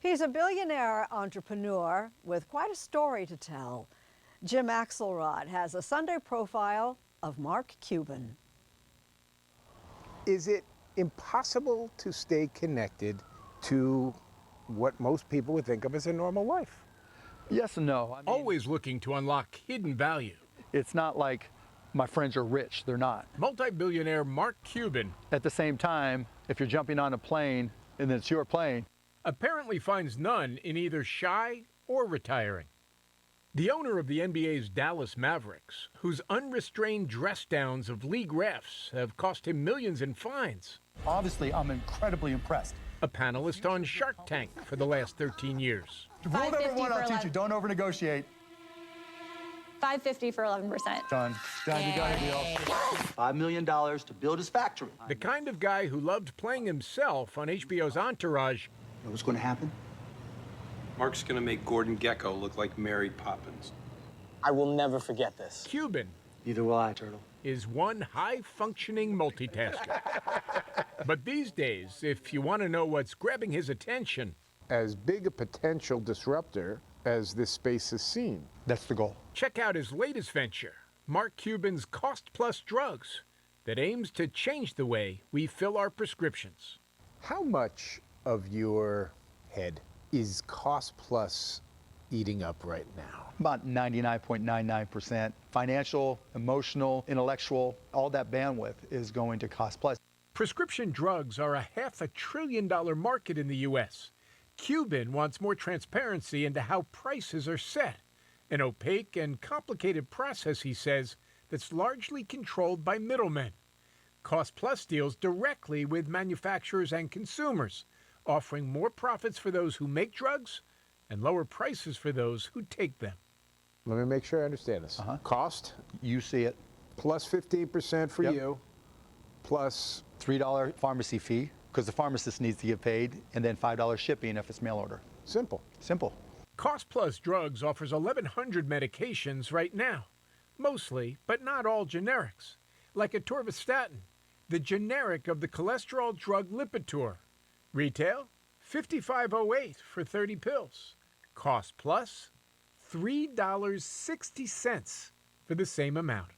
He's a billionaire entrepreneur with quite a story to tell. Jim Axelrod has a Sunday profile of Mark Cuban. Is it impossible to stay connected to what most people would think of as a normal life? Yes and no. Always looking to unlock hidden value. It's not like my friends are rich. They're not. Multi-billionaire Mark Cuban, At the same time, if you're jumping on a plane and it's your plane, apparently finds none in either shy or retiring. The owner of the NBA's Dallas Mavericks, whose unrestrained dress downs of league refs have cost him millions in fines. obviously I'm incredibly impressed. A panelist on Shark Tank for the last 13 years. Rule number one, I'll teach you, don't over-negotiate. $550 for 11%. Done. Done, you got a deal. $5 million to build his factory. The kind of guy who loved playing himself on HBO's Entourage. You know what's going to happen? Mark's gonna make Gordon Gekko look like Mary Poppins. I will never forget this. Cuban Neither will I, Turtle. is one high-functioning multitasker. But these days, if you want to know what's grabbing his attention, As big a potential disruptor as this space has seen. That's the goal. check out his latest venture, Mark Cuban's Cost Plus Drugs, that aims to change the way we fill our prescriptions. How much of your head is cost plus eating up right now? About 99.99%. Financial, emotional, intellectual, all that bandwidth is going to cost plus. Prescription drugs are a $500 billion market in the U.S. Cuban wants more transparency into how prices are set. An opaque and complicated process, he says, that's largely controlled by middlemen. Cost Plus deals directly with manufacturers and consumers, offering more profits for those who make drugs and lower prices for those who take them. Let me make sure I understand this. Cost You see it. plus 15% for Yep. you, plus $3 pharmacy fee, because the pharmacist needs to get paid, and then $5 shipping if it's mail order. simple. Simple. Cost Plus Drugs offers 1,100 medications right now, mostly, but not all generics, like atorvastatin, the generic of the cholesterol drug Lipitor. Retail, $55.08 for 30 pills. Cost Plus, $3.60 for the same amount.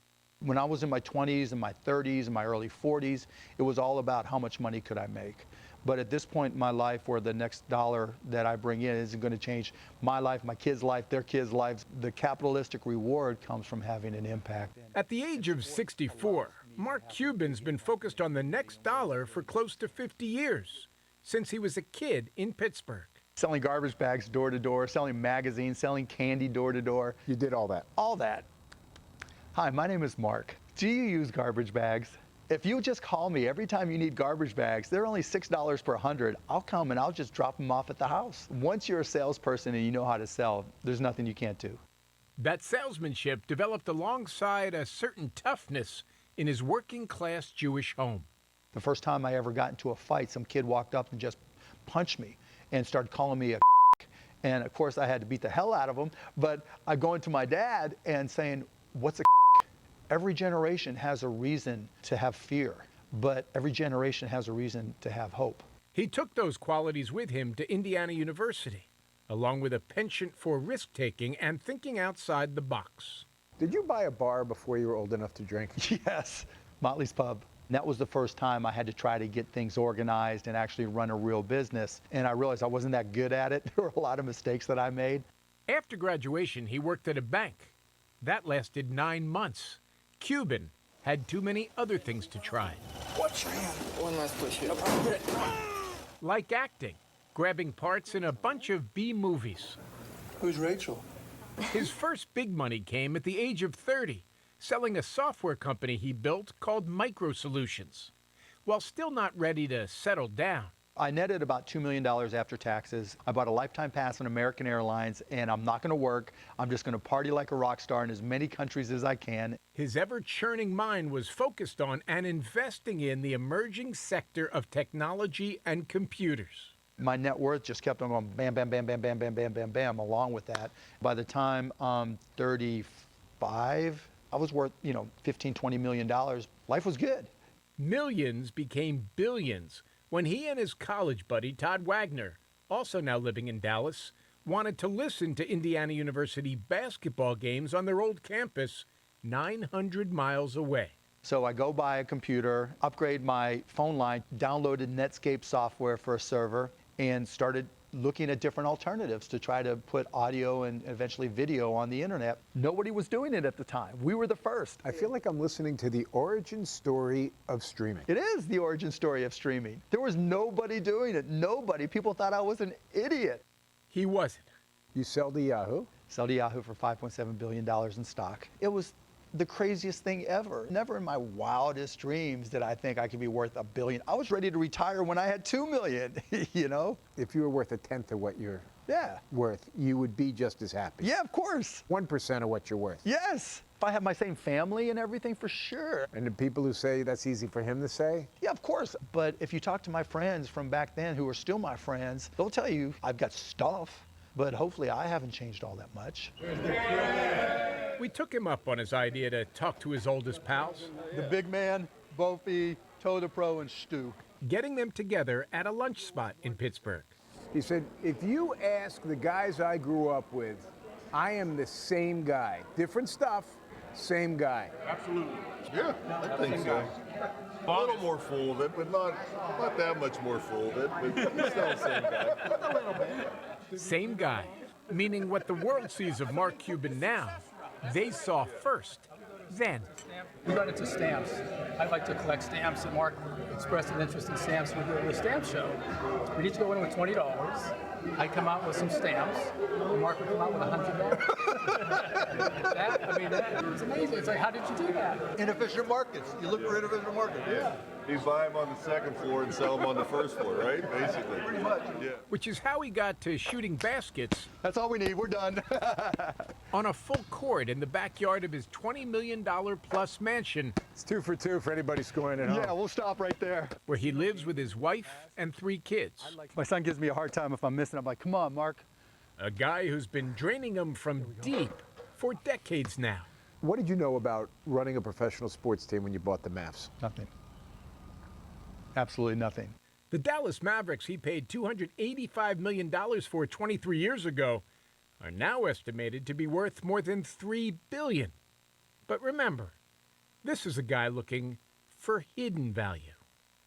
When I was in my 20s and my 30s and my early 40s, it was all about how much money could I make. But at this point in my life where the next dollar that I bring in isn't going to change my life, my kids' life, their kids' lives, the capitalistic reward comes from having an impact. At the age of 64, Mark Cuban's been focused on the next dollar for close to 50 years, since he was a kid in Pittsburgh. Selling garbage bags door to door, selling magazines, selling candy door to door, You did all that. all that. Hi, my name is Mark. Do you use garbage bags? If you just call me every time you need garbage bags, they're only $6 per 100. I'll come and I'll just drop them off at the house. Once you're a salesperson and you know how to sell, there's nothing you can't do. That salesmanship developed alongside a certain toughness in his working-class Jewish home. The first time I ever got into a fight, some kid walked up and just punched me and started calling me a and of course I had to beat the hell out of him, but I go into my dad and saying, what's a Every generation has a reason to have fear, but every generation has a reason to have hope. He took those qualities with him to Indiana University, along with a penchant for risk-taking and thinking outside the box. Did you buy a bar before you were old enough to drink? Yes, Motley's Pub. And that was the first time I had to try to get things organized and actually run a real business. And I realized I wasn't that good at it. There were a lot of mistakes that I made. After graduation, he worked at a bank. That lasted 9 months. Cuban had too many other things to try. Watch your hand. One last push here. No problem. Like acting, grabbing parts in a bunch of B movies. Who's Rachel? His first big money came at the age of 30, selling a software company he built called Micro Solutions. While still not ready to settle down, I netted about $2 million after taxes. I bought a lifetime pass on American Airlines, and I'm not going to work. I'm just going to party like a rock star in as many countries as I can. his ever-churning mind was focused on and investing in the emerging sector of technology and computers. My net worth just kept on going bam, bam, bam, bam, bam, bam, bam, bam, bam, along with that. By the time I'm 35, I was worth, $15, $20 million. Life was good. Millions became billions when he and his college buddy, Todd Wagner, also now living in Dallas, wanted to listen to Indiana University basketball games on their old campus 900 miles away. So I go buy a computer, upgrade my phone line, downloaded Netscape software for a server, and started looking at different alternatives to try to put audio and eventually video on the internet. Nobody was doing it at the time. We were the first. I feel like I'm listening to the origin story of streaming. It is the origin story of streaming. There was nobody doing it. Nobody. People thought I was an idiot. He wasn't. You sell to Yahoo? Sold to Yahoo for $5.7 billion in stock. It was the craziest thing ever. Never in my wildest dreams did I think I could be worth $1 billion. I was ready to retire when I had $2 million, you know? If you were worth a tenth of what you're Yeah. worth, you would be just as happy. Yeah, of course. 1% of what you're worth. Yes. If I had my same family and everything, for sure. And the people who say that's easy for him to say, Yeah, of course. But if you talk to my friends from back then who are still my friends, they'll tell you I've got stuff, but hopefully I haven't changed all that much. We took him up on his idea to talk to his oldest pals, The big man, Bofi, Toda Pro, and Stu. getting them together at a lunch spot in Pittsburgh. he said, if you ask the guys I grew up with, I am the same guy. Different stuff, same guy. Yeah, I think so. A little more folded, but not that much more folded. But still the same guy. Same guy, meaning what the world sees of Mark Cuban now, they saw first, then. We got into stamps. I'd like to collect stamps, and Mark expressed an interest in stamps with the stamp show. We'd each go in with $20. I'd come out with some stamps, and Mark would come out with $100. It's amazing. It's like, how did you do that? Inefficient markets. You look for inefficient markets. Yeah. You buy them on the second floor and sell them on the first floor, right? Basically. Pretty much. Yeah. Which is how he got to shooting baskets That's all we need. We're done. on a full court in the backyard of his $20 million plus mansion, It's 2 for 2 for anybody scoring at home. Yeah, we'll stop right there. where he lives with his wife and 3 kids. My son gives me a hard time if I'm missing. I'm like, come on, Mark. A guy who's been draining him from deep for decades now. What did you know about running a professional sports team when you bought the Mavs? Nothing. Absolutely nothing. The Dallas Mavericks he paid $285 million for 23 years ago are now estimated to be worth more than $3 billion. But remember, this is a guy looking for hidden value.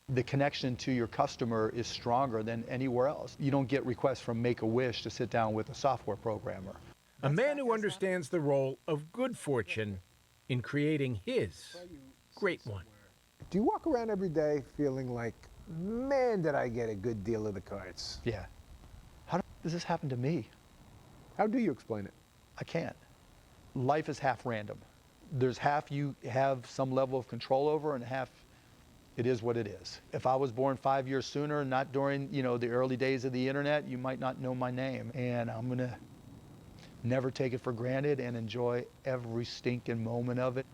The connection to your customer is stronger than anywhere else. You don't get requests from Make-A-Wish to sit down with a software programmer. A man who understands the role of good fortune in creating his great one. Do you walk around every day feeling like, man, did I get a good deal of the cards? Yeah. How does this happen to me? How do you explain it? I can't. Life is half random. There's half you have some level of control over, and half it is what it is. If I was born 5 years sooner, not during, the early days of the internet, you might not know my name. And I'm gonna never take it for granted and enjoy every stinking moment of it.